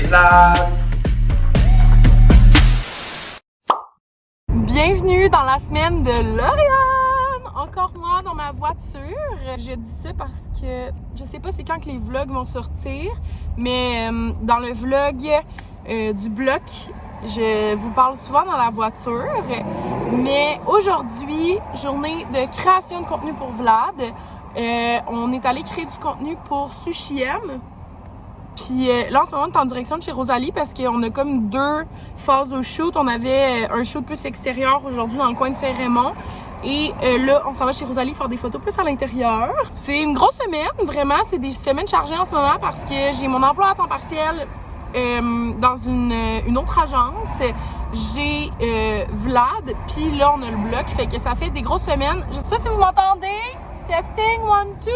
Vlad. Bienvenue dans la semaine de Lauriane! Encore moi dans ma voiture. Je dis ça parce que je sais pas c'est quand que les vlogs vont sortir, mais dans le vlog du bloc, je vous parle souvent dans la voiture. Mais aujourd'hui, journée de création de contenu pour Vlad. On est allé créer du contenu pour Sushiem. Puis là, en ce moment, on est en direction de chez Rosalie parce qu'on a comme deux phases au shoot. On avait un shoot plus extérieur aujourd'hui dans le coin de Saint-Raymond. Et là, on s'en va chez Rosalie faire des photos plus à l'intérieur. C'est une grosse semaine, vraiment. C'est des semaines chargées en ce moment parce que j'ai mon emploi à temps partiel dans une autre agence. J'ai Vlad, puis là, on a le bloc. Fait que ça fait des grosses semaines. Je sais pas si vous m'entendez. Testing, 1, 2...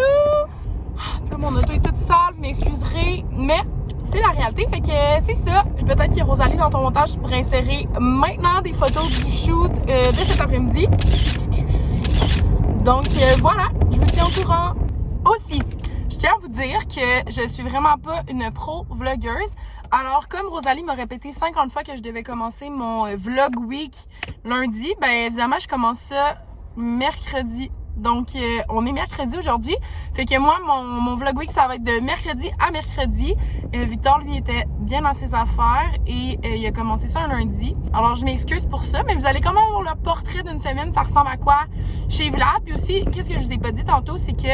Là, mon auto est toute sale, vous m'excuserez, mais c'est la réalité, fait que c'est ça. Peut-être que Rosalie, dans ton montage, tu pourrais insérer maintenant des photos du shoot de cet après-midi. Donc voilà, je vous tiens au courant. Aussi, je tiens à vous dire que je suis vraiment pas une pro-vlogueuse. Alors, comme Rosalie m'a répété 50 fois que je devais commencer mon vlog week lundi, ben évidemment, je commence ça mercredi. Donc, on est mercredi aujourd'hui. Fait que moi, mon vlog week, ça va être de mercredi à mercredi. Victor, lui, était bien dans ses affaires et il a commencé ça un lundi. Alors, je m'excuse pour ça, mais vous allez quand même avoir le portrait d'une semaine. Ça ressemble à quoi chez Vlad? Puis aussi, qu'est-ce que je vous ai pas dit tantôt, c'est que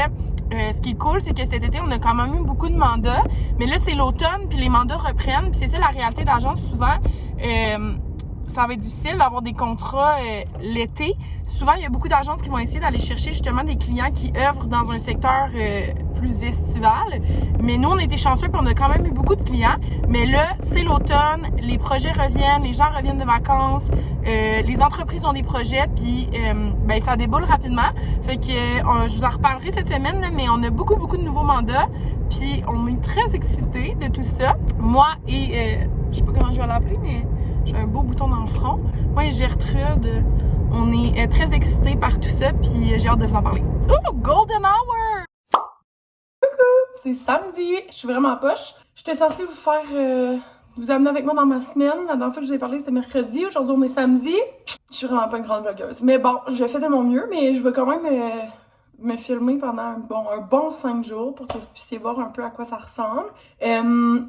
ce qui est cool, c'est que cet été, on a quand même eu beaucoup de mandats. Mais là, c'est l'automne, puis les mandats reprennent. Puis c'est ça la réalité d'agence, souvent. Ça va être difficile d'avoir des contrats l'été. Souvent, il y a beaucoup d'agences qui vont essayer d'aller chercher justement des clients qui œuvrent dans un secteur plus estival. Mais nous, on a été chanceux puis on a quand même eu beaucoup de clients. Mais là, c'est l'automne, les projets reviennent, les gens reviennent de vacances, les entreprises ont des projets puis ben, ça déboule rapidement. Fait que je vous en reparlerai cette semaine, là, mais on a beaucoup de nouveaux mandats. Puis on est très excités de tout ça. Moi et je sais pas comment je vais l'appeler, mais j'ai un beau bouton dans le front. Moi et Gertrude, on est très excités par tout ça, puis j'ai hâte de vous en parler. Oh, Golden Hour! Coucou! C'est samedi, je suis vraiment en poche. J'étais censée vous faire, vous amener avec moi dans ma semaine. La dernière fois que je vous ai parlé, c'était mercredi. Aujourd'hui, on est samedi. Je suis vraiment pas une grande vlogueuse. Mais bon, je fais de mon mieux, mais je veux quand même me filmer pendant un bon 5 jours pour que vous puissiez voir un peu à quoi ça ressemble.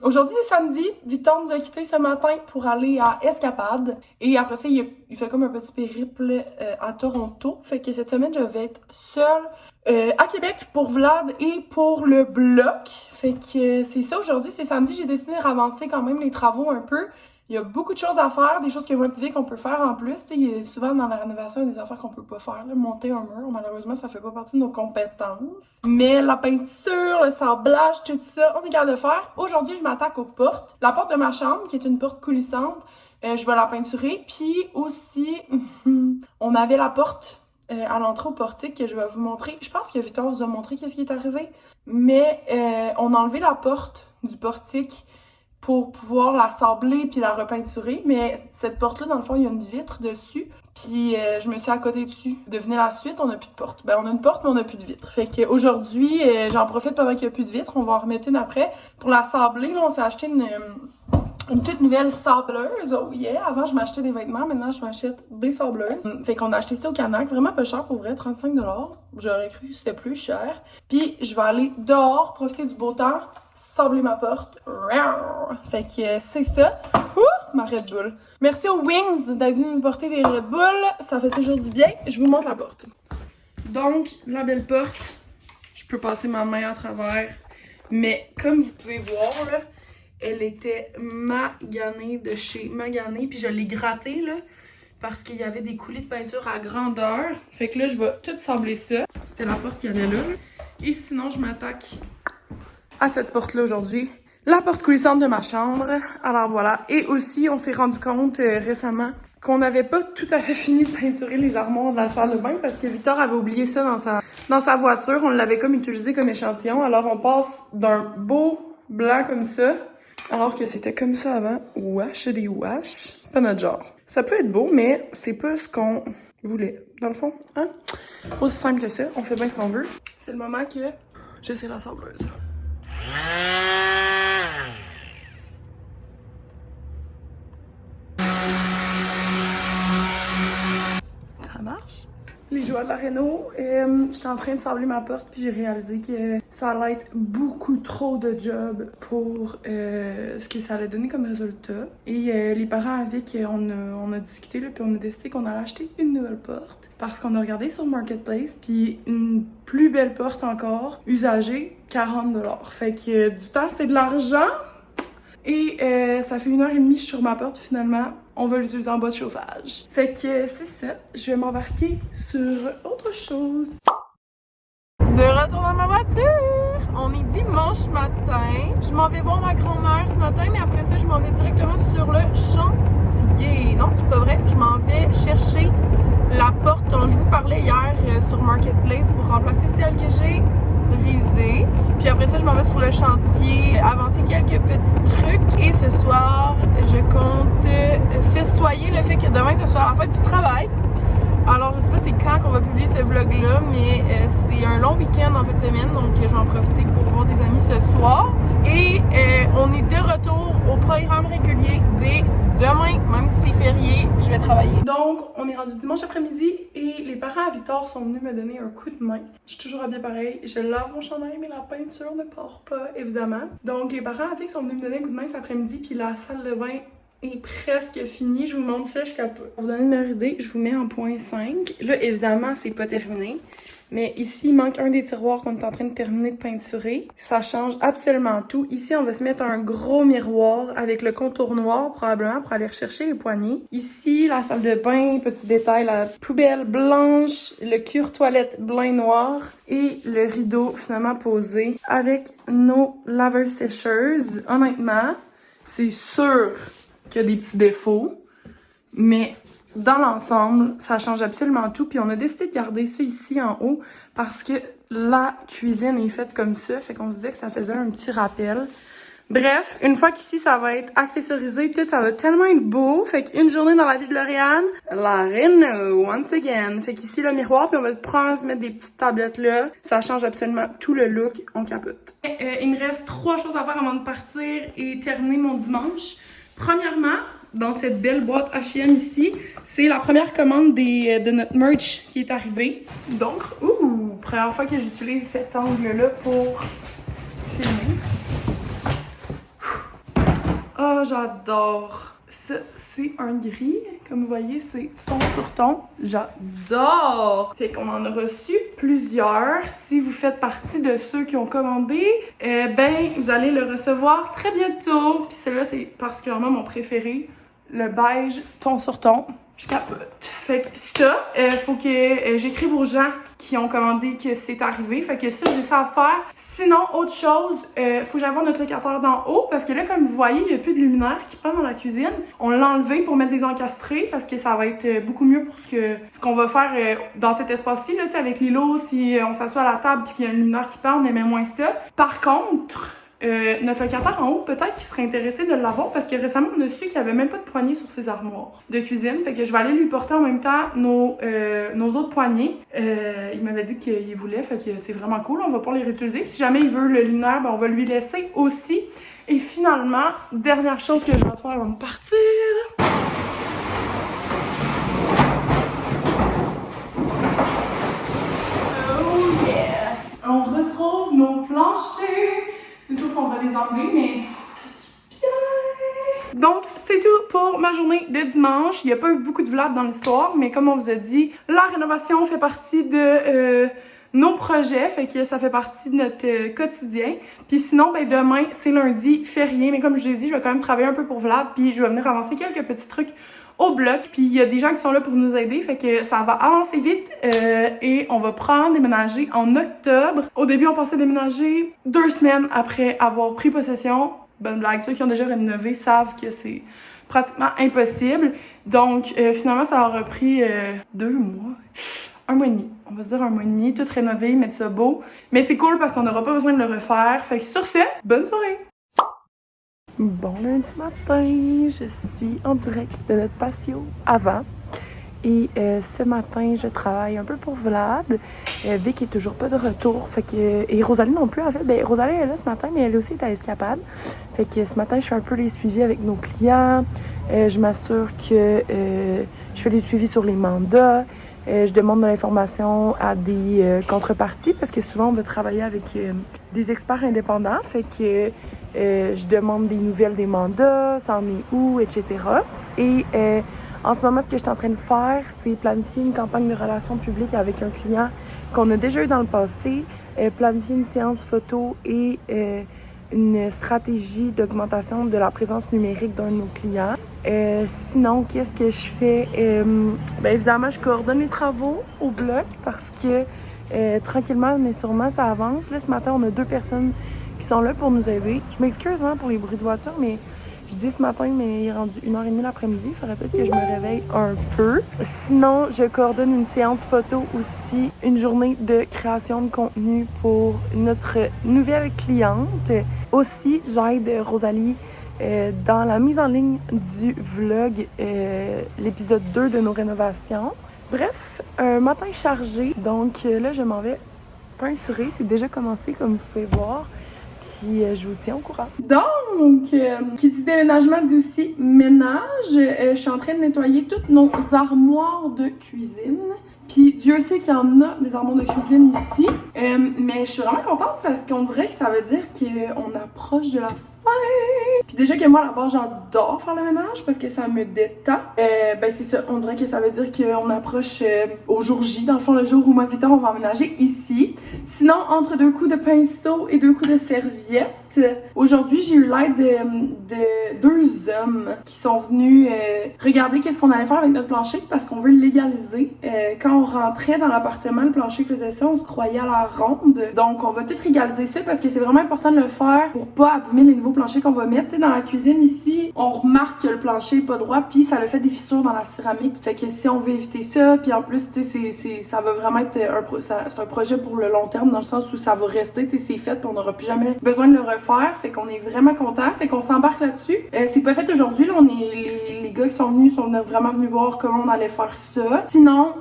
Aujourd'hui, c'est samedi. Victor nous a quittés ce matin pour aller à Escapade. Et après ça, il fait comme un petit périple à Toronto. Fait que cette semaine, je vais être seule à Québec pour Vlad et pour le bloc. Fait que c'est ça aujourd'hui, c'est samedi. J'ai décidé de ravancer quand même les travaux un peu. Il y a beaucoup de choses à faire, des choses que moi et Vic on peut faire en plus. Il y a souvent dans la rénovation, il y a des affaires qu'on peut pas faire. Là. Monter un mur, malheureusement, ça fait pas partie de nos compétences. Mais la peinture, le sablage, tout ça, on est capable de faire. Aujourd'hui, je m'attaque aux portes. La porte de ma chambre, qui est une porte coulissante, je vais la peinturer. Puis aussi, on avait la porte à l'entrée au portique que je vais vous montrer. Je pense que Victor vous a montré qu'est-ce qui est arrivé. Mais on a enlevé la porte du portique pour pouvoir la sabler puis la repeinturer, mais cette porte-là, dans le fond, il y a une vitre dessus, puis je me suis accoté dessus. Devinez la suite, on n'a plus de porte. Ben, on a une porte, mais on n'a plus de vitre. Fait qu'aujourd'hui, j'en profite pendant qu'il n'y a plus de vitre, on va en remettre une après. Pour la sabler, là, on s'est acheté une toute nouvelle sableuse. Oh yeah! Avant, je m'achetais des vêtements, maintenant, je m'achète des sableuses. Fait qu'on a acheté ça au Canac, vraiment pas cher pour vrai, 35 $. J'aurais cru que c'était plus cher. Puis, je vais aller dehors, profiter du beau temps, sabler ma porte. Fait que c'est ça. Ouh, ma Red Bull. Merci aux Wings d'être venus me porter des Red Bull. Ça fait toujours du bien. Je vous montre la porte. Donc, la belle porte. Je peux passer ma main à travers. Mais comme vous pouvez voir, là, elle était maganée de chez Magané. Puis je l'ai grattée, là, parce qu'il y avait des coulées de peinture à grandeur. Fait que là, je vais tout sabler ça. C'était la porte qu'il y avait là. Et sinon, je m'attaque à cette porte-là aujourd'hui. La porte coulissante de ma chambre. Alors voilà. Et aussi, on s'est rendu compte récemment qu'on n'avait pas tout à fait fini de peinturer les armoires de la salle de bain parce que Victor avait oublié ça dans sa voiture. On l'avait comme utilisé comme échantillon. Alors on passe d'un beau blanc comme ça, alors que c'était comme ça avant. Wesh des wesh. Pas notre genre. Ça peut être beau, mais c'est pas ce qu'on voulait. Dans le fond, hein? Aussi simple que ça. On fait bien ce qu'on veut. C'est le moment que j'essaie la sableuse. marche. Les joueurs de la réno, j'étais en train de sabler ma porte puis j'ai réalisé que ça allait être beaucoup trop de job pour ce que ça allait donner comme résultat. Et les parents avec, on a discuté là, puis on a décidé qu'on allait acheter une nouvelle porte parce qu'on a regardé sur Marketplace puis une plus belle porte encore, usagée, 40$. Fait que du temps c'est de l'argent et ça fait 1h30 sur ma porte finalement. On va l'utiliser en bas de chauffage. Fait que c'est ça, je vais m'embarquer sur autre chose. De retour dans ma voiture! On est dimanche matin. Je m'en vais voir ma grand-mère ce matin, mais après ça, je m'en vais directement sur le chantier. Non, c'est pas vrai. Je m'en vais chercher la porte dont je vous parlais hier sur Marketplace pour remplacer celle que j'ai brisée. Puis après ça, je m'en vais sur le chantier, avancer quelques petits trucs. Et ce soir, je compte festoyer le fait que demain, ce soit la fête du travail. Alors, je sais pas c'est quand qu'on va publier ce vlog-là, mais c'est un long week-end en fin de semaine, donc je vais en profiter pour voir des amis ce soir. Et on est de retour au programme régulier dès demain, même si c'est férié, je vais travailler. Donc, on est rendu dimanche après-midi et les parents à Victor sont venus me donner un coup de main. Je suis toujours habillée pareil, je lave mon chandail, mais la peinture ne part pas, évidemment. Donc, les parents à Vic sont venus me donner un coup de main cet après-midi, puis la salle de bain est presque fini. Je vous montre ça, je capote. Pour vous donner une meilleure idée, je vous mets en point 5. Là, évidemment, c'est pas terminé. Mais ici, il manque un des tiroirs qu'on est en train de terminer de peinturer. Ça change absolument tout. Ici, on va se mettre un gros miroir avec le contour noir, probablement, pour aller rechercher les poignées. Ici, la salle de bain, petit détail, la poubelle blanche, le cure-toilette blanc et noir et le rideau finalement posé avec nos laveurs sécheuses. Honnêtement, c'est sûr qu'il y a des petits défauts, mais dans l'ensemble, ça change absolument tout. Puis on a décidé de garder ça ici en haut parce que la cuisine est faite comme ça. Fait qu'on se disait que ça faisait un petit rappel. Bref, une fois qu'ici, ça va être accessorisé, tout, ça va tellement être beau. Fait qu'une journée dans la vie de Lauriane, la réno, once again. Fait qu'ici, le miroir, puis on va prendre, se mettre des petites tablettes là. Ça change absolument tout le look. On capote. Il me reste 3 choses à faire avant de partir et terminer mon dimanche. Premièrement, dans cette belle boîte H&M ici, c'est la première commande de notre merch qui est arrivée. Donc, première fois que j'utilise cet angle-là pour filmer. Oh, j'adore! Ça, c'est un gris. Comme vous voyez, c'est ton sur ton. J'adore! Fait qu'on en a reçu plusieurs. Si vous faites partie de ceux qui ont commandé, vous allez le recevoir très bientôt. Puis celui-là, c'est particulièrement mon préféré. Le beige ton sur ton. Je capote. Fait que ça, faut que j'écrive aux gens qui ont commandé que c'est arrivé. Fait que ça, j'ai ça à faire. Sinon, autre chose, faut que j'aille voir notre locataire d'en haut. Parce que là, comme vous voyez, il n'y a plus de luminaire qui prend dans la cuisine. On l'a enlevé pour mettre des encastrés parce que ça va être beaucoup mieux pour ce qu'on va faire dans cet espace-ci. Là, avec Lilo, si on s'assoit à la table et qu'il y a un luminaire qui part, on aimait moins ça. Par contre, notre locataire en haut, peut-être qu'il serait intéressé de l'avoir parce que récemment, on a su qu'il n'y avait même pas de poignées sur ses armoires de cuisine. Fait que je vais aller lui porter en même temps nos autres poignées. Il m'avait dit qu'il voulait, fait que c'est vraiment cool. On va pouvoir les réutiliser. Si jamais il veut le luminaire, on va lui laisser aussi. Et finalement, dernière chose que je vais faire avant de partir. Oh yeah! On retrouve nos planchers. C'est sûr qu'on va les enlever, mais bien! Donc, c'est tout pour ma journée de dimanche. Il n'y a pas eu beaucoup de vlogs dans l'histoire, mais comme on vous a dit, la rénovation fait partie de nos projets, fait que ça fait partie de notre quotidien. Puis sinon, demain, c'est lundi, férié, mais comme je l'ai dit, je vais quand même travailler un peu pour Vlad, puis je vais venir avancer quelques petits trucs au bloc, puis il y a des gens qui sont là pour nous aider, fait que ça va avancer vite et on va prendre déménager en octobre. Au début, on pensait déménager 2 semaines après avoir pris possession. Bonne blague, ceux qui ont déjà rénové savent que c'est pratiquement impossible. Donc finalement, ça aura pris 2 mois. 1 mois et demi. On va se dire 1 mois et demi, tout rénové, mettre ça beau. Mais c'est cool parce qu'on n'aura pas besoin de le refaire. Fait que sur ce, bonne soirée! Bon lundi matin, je suis en direct de notre patio avant et ce matin je travaille un peu pour Vlad. Vic est toujours pas de retour, fait que et Rosalie non plus en fait. Rosalie est là ce matin mais elle aussi est à Escapade. Fait que ce matin je fais un peu les suivis avec nos clients. Je m'assure que je fais les suivis sur les mandats. Je demande de l'information à des contreparties parce que souvent on veut travailler avec des experts indépendants. Fait que je demande des nouvelles des mandats, ça en est où, etc. Et en ce moment, ce que je suis en train de faire, c'est planifier une campagne de relations publiques avec un client qu'on a déjà eu dans le passé, planifier une séance photo et une stratégie d'augmentation de la présence numérique d'un de nos clients. Sinon, qu'est-ce que je fais? Bien évidemment, je coordonne les travaux au bloc parce que tranquillement, mais sûrement, ça avance. Là, ce matin, on a 2 personnes qui sont là pour nous aider. Je m'excuse pour les bruits de voiture, mais je dis ce matin, mais il est rendu 1h30 l'après-midi. Il faudrait peut-être que je me réveille un peu. Sinon, je coordonne une séance photo aussi, une journée de création de contenu pour notre nouvelle cliente. Aussi, j'aide Rosalie dans la mise en ligne du vlog, l'épisode 2 de nos rénovations. Bref, un matin chargé. Donc là, je m'en vais peinturer. C'est déjà commencé, comme vous pouvez voir. Puis je vous tiens au courant. Donc, qui dit déménagement dit aussi ménage. Je suis en train de nettoyer toutes nos armoires de cuisine. Puis Dieu sait qu'il y en a des armoires de cuisine ici. Mais je suis vraiment contente parce qu'on dirait que ça veut dire qu'on approche de la fin. Puis déjà que moi, à la base, j'adore faire le ménage parce que ça me détend. Ben c'est ça, on dirait que ça veut dire qu'on approche au jour J, dans le fond, le jour où moi et Victor, on va emménager ici. Sinon, entre 2 coups de pinceau et 2 coups de serviette, aujourd'hui, j'ai eu l'aide de 2 hommes qui sont venus regarder qu'est-ce qu'on allait faire avec notre plancher parce qu'on veut le légaliser. Quand on rentrait dans l'appartement, le plancher faisait ça, on se croyait à la ronde. Donc, on va tout légaliser ça parce que c'est vraiment important de le faire pour pas abîmer les nouveaux planchers qu'on va mettre. Tu sais, dans la cuisine ici, on remarque que le plancher est pas droit puis ça le fait des fissures dans la céramique. Fait que si on veut éviter ça, puis en plus, tu sais, ça va vraiment être c'est un projet pour le long terme dans le sens où ça va rester, tu sais, c'est fait puis on n'aura plus jamais besoin de le refaire. Fait qu'on est vraiment content. Fait qu'on s'embarque là-dessus. C'est pas fait aujourd'hui, là. Les gars qui sont venus sont vraiment venus voir comment on allait faire ça. Sinon,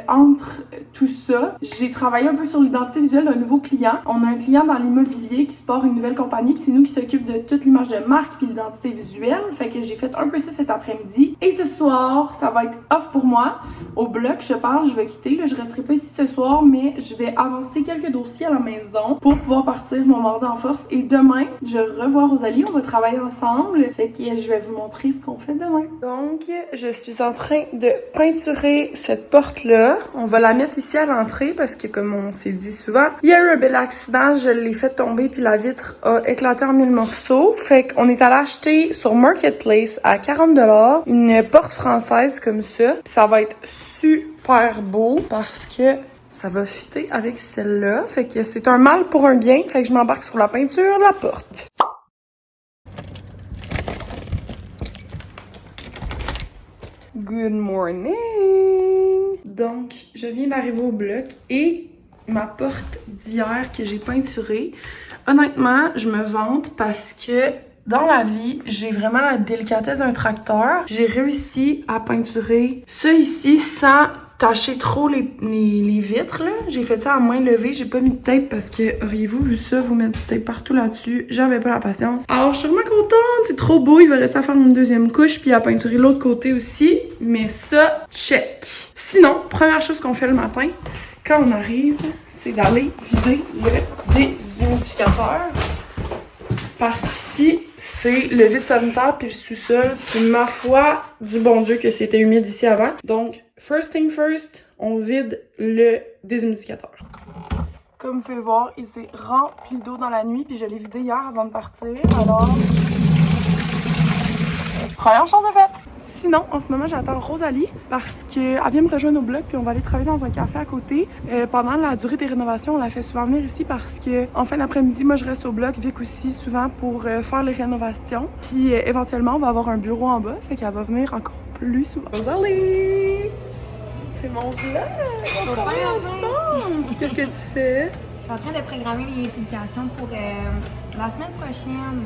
entre tout ça, j'ai travaillé un peu sur l'identité visuelle d'un nouveau client. On a un client dans l'immobilier qui se part une nouvelle compagnie puis c'est nous qui s'occupe de toute l'image de marque puis l'identité visuelle. Fait que j'ai fait un peu ça cet après-midi. Et ce soir, ça va être off pour moi. Au bloc, je vais quitter. Là, je resterai pas ici ce soir, mais je vais avancer quelques dossiers à la maison pour pouvoir partir mon mardi en force. Et demain, je revois Rosalie. On va travailler ensemble. Fait que je vais vous montrer ce qu'on fait demain. Donc, je suis en train de peinturer cette porte-là. On va la mettre ici à l'entrée parce que, comme on s'est dit souvent, il y a eu un bel accident. Je l'ai fait tomber puis la vitre a éclaté en 1000 morceaux. Fait qu'on est allé acheter sur Marketplace à 40$ une porte française comme ça. Puis ça va être super beau parce que ça va fitter avec celle-là. Fait que c'est un mal pour un bien. Fait que je m'embarque sur la peinture de la porte. Good morning! Donc, je viens d'arriver au bloc et ma porte d'hier que j'ai peinturée, honnêtement, je me vante parce que dans la vie, j'ai vraiment la délicatesse d'un tracteur. J'ai réussi à peinturer ça ici sans tacher trop les vitres, là. J'ai fait ça à main levée. J'ai pas mis de tape parce que, auriez-vous vu ça, vous mettre du tape partout là-dessus? J'avais pas la patience. Alors, je suis vraiment contente. C'est trop beau. Il va rester à faire une deuxième couche puis à peinturer l'autre côté aussi. Mais ça, check. Sinon, première chose qu'on fait le matin, quand on arrive, c'est d'aller vider le déshumidificateur. Parce qu'ici, c'est le vide sanitaire puis le sous-sol. Puis ma foi du bon Dieu que c'était humide ici avant. Donc, first thing first, on vide le déshumidificateur. Comme vous pouvez voir, il s'est rempli d'eau dans la nuit. Puis je l'ai vidé hier avant de partir. Alors, première chose de faite. Sinon, en ce moment, j'attends Rosalie parce qu'elle vient me rejoindre au bloc puis on va aller travailler dans un café à côté. Pendant la durée des rénovations, on la fait souvent venir ici parce que en fin d'après-midi, moi, je reste au bloc, Vic aussi, souvent pour faire les rénovations. Puis éventuellement, on va avoir un bureau en bas, fait qu'elle va venir encore plus souvent. Rosalie! C'est mon vlog! On travaille ensemble! Qu'est-ce que tu fais? Je suis en train de programmer les publications pour la semaine prochaine.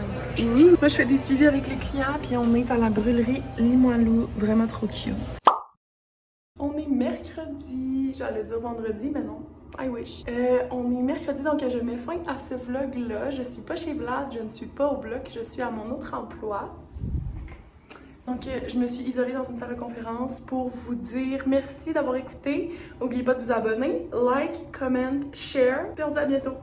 Moi, je fais des suivis avec les clients, puis on est à la brûlerie Limoilou. Vraiment trop cute. On est mercredi. J'allais dire vendredi, mais non. I wish. On est mercredi, donc je mets fin à ce vlog-là. Je suis pas chez Vlad, je ne suis pas au bloc, je suis à mon autre emploi. Donc, je me suis isolée dans une salle de conférence pour vous dire merci d'avoir écouté. N'oubliez pas de vous abonner, like, comment, share, puis on se dit à bientôt.